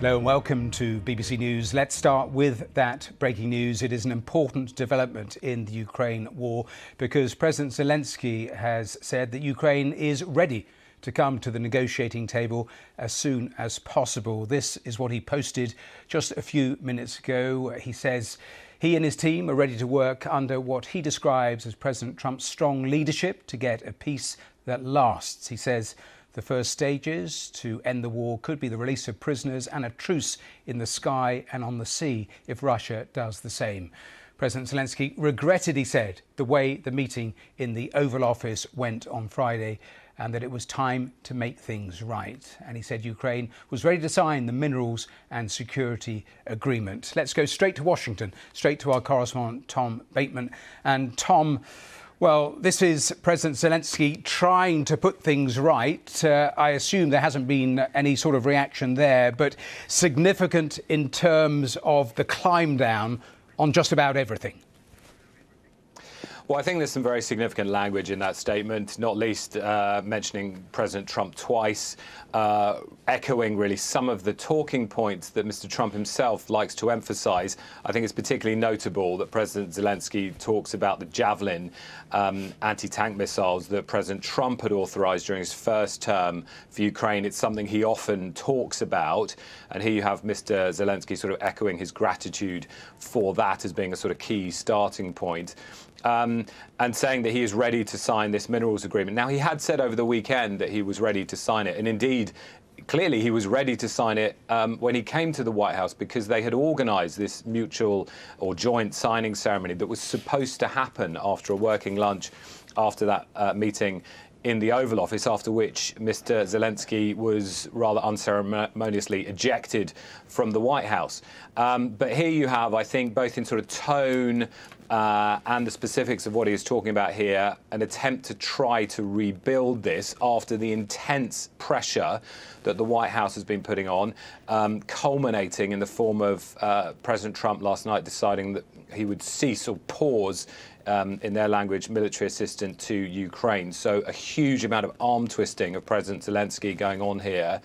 Hello and welcome to BBC News. Let's start with that breaking news. It is an important development in the Ukraine war because President Zelensky has said that Ukraine is ready to come to the negotiating table as soon as possible. This is what he posted just a few minutes ago. He says he and his team are ready to work under what he describes as President Trump's strong leadership to get a peace that lasts. He says the first stages to end the war could be the release of prisoners and a truce in the sky and on the sea if Russia does the same. President Zelensky regretted, he said, the way the meeting in the Oval Office went on Friday and that it was time to make things right. And he said Ukraine was ready to sign the minerals and security agreement. Let's go straight to Washington, straight to our correspondent, Tom Bateman. And Tom, well, this is President Zelensky trying to put things right. I assume there hasn't been any sort of reaction there, but significant in terms of the climb down on just about everything. Well, I think there's some very significant language in that statement, not least mentioning President Trump twice, echoing really some of the talking points that Mr. Trump himself likes to emphasize. I think it's particularly notable that President Zelensky talks about the Javelin anti-tank missiles that President Trump had authorized during his first term for Ukraine. It's something he often talks about. And here you have Mr. Zelensky sort of echoing his gratitude for that as being a sort of key starting point. And saying that he is ready to sign this minerals agreement. Now, he had said over the weekend that he was ready to sign it. And indeed, clearly he was ready to sign it when he came to the White House because they had organized this mutual or joint signing ceremony that was supposed to happen after a working lunch after that meeting in the Oval Office, after which Mr. Zelensky was rather unceremoniously ejected from the White House. But here you have, I think, both in sort of tone and the specifics of what he is talking about here, an attempt to try to rebuild this after the intense pressure that the White House has been putting on, culminating in the form of President Trump last night deciding that he would cease or pause, in their language, military assistance to Ukraine. So a huge amount of arm twisting of President Zelensky going on here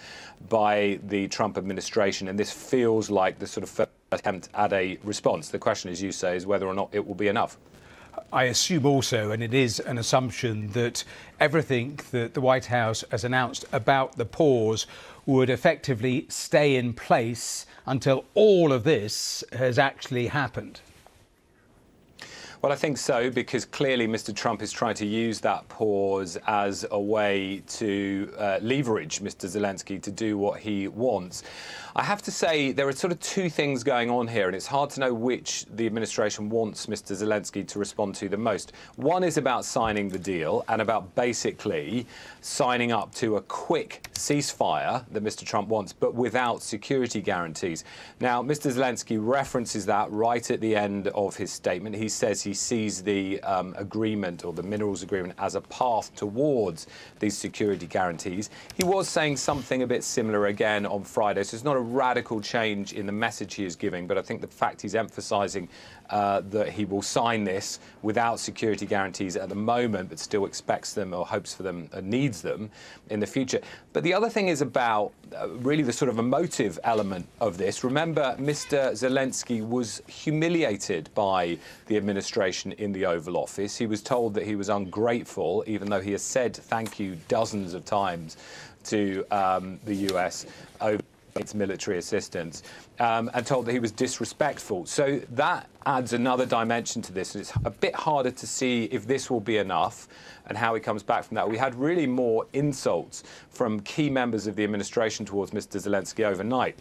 by the Trump administration. And this feels like the sort of first attempt at a response. The question, as you say, is whether or not it will be enough. I assume also, and it is an assumption, that everything that the White House has announced about the pause would effectively stay in place until all of this has actually happened. Well, I think so, because clearly Mr. Trump is trying to use that pause as a way to leverage Mr. Zelensky to do what he wants. I have to say there are sort of two things going on here, and it's hard to know which the administration wants Mr. Zelensky to respond to the most. One is about signing the deal and about basically signing up to a quick ceasefire that Mr. Trump wants, but without security guarantees. Now, Mr. Zelensky references that right at the end of his statement. He says he sees the agreement or the minerals agreement as a path towards these security guarantees. He was saying something a bit similar again on Friday, so it's not a radical change in the message he is giving, but I think the fact he's emphasizing that he will sign this without security guarantees at the moment, but still expects them or hopes for them and needs them in the future. But the other thing is about really the sort of emotive element of this. Remember, Mr. Zelensky was humiliated by the administration in the Oval Office. He was told that he was ungrateful, even though he has said thank you dozens of times to the US over its military assistance, and told that he was disrespectful. So that adds another dimension to this, and it's a bit harder to see if this will be enough and how he comes back from that. We had really more insults from key members of the administration towards Mr. Zelensky overnight.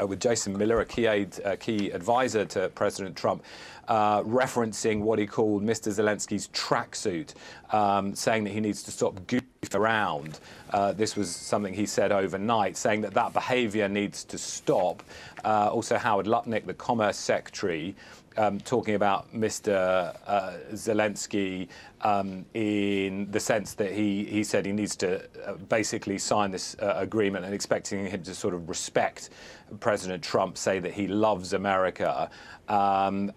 With Jason Miller, a key advisor to President Trump, referencing what he called Mr. Zelensky's tracksuit, saying that he needs to stop goofing around. This was something he said overnight, saying that that behavior needs to stop. Also, Howard Lutnick, the Commerce Secretary, talking about Mr. Zelensky in the sense that he said he needs to basically sign this agreement, and expecting him to sort of respect President Trump, say that he loves America.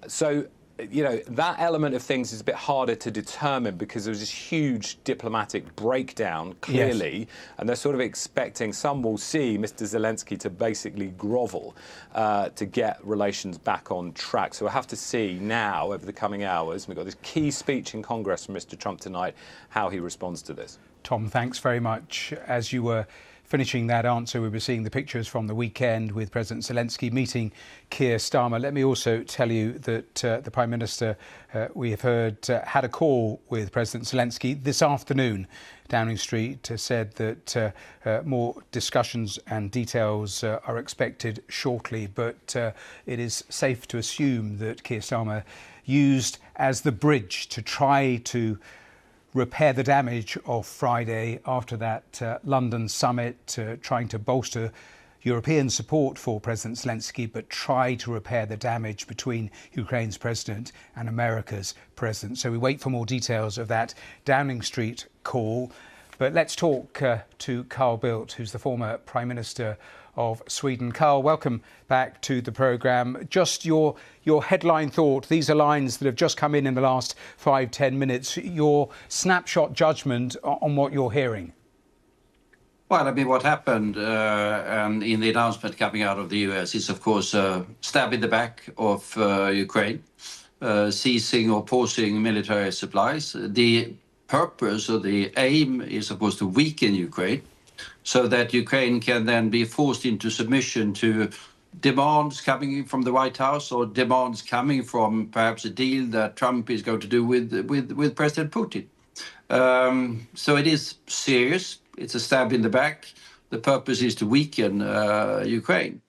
So that element of things is a bit harder to determine because there's this huge diplomatic breakdown, clearly, yes. And they're sort of expecting, some will see Mr. Zelensky to basically grovel to get relations back on track. So we'll have to see now, over the coming hours, we've got this key speech in Congress from Mr. Trump tonight, how he responds to this. Tom, thanks very much. As you were finishing that answer, we were seeing the pictures from the weekend with President Zelensky meeting Keir Starmer. Let me also tell you that the Prime Minister, we have heard, had a call with President Zelensky this afternoon. Downing Street said that more discussions and details are expected shortly, but it is safe to assume that Keir Starmer used as the bridge to try to repair the damage of Friday after that London summit, trying to bolster European support for President Zelensky, but try to repair the damage between Ukraine's president and America's president. So we wait for more details of that Downing Street call. But let's talk to Carl Bildt, who's the former Prime Minister of Sweden. Carl, welcome back to the programme. Just your headline thought, these are lines that have just come in the last 5-10 minutes, your snapshot judgment on what you're hearing. Well, I mean, what happened and in the announcement coming out of the US is, of course, a stab in the back of Ukraine, ceasing or pausing military supplies. The purpose or the aim is, of course, to weaken Ukraine, so that Ukraine can then be forced into submission to demands coming from the White House or demands coming from perhaps a deal that Trump is going to do with President Putin. So it is serious. It's a stab in the back. The purpose is to weaken Ukraine.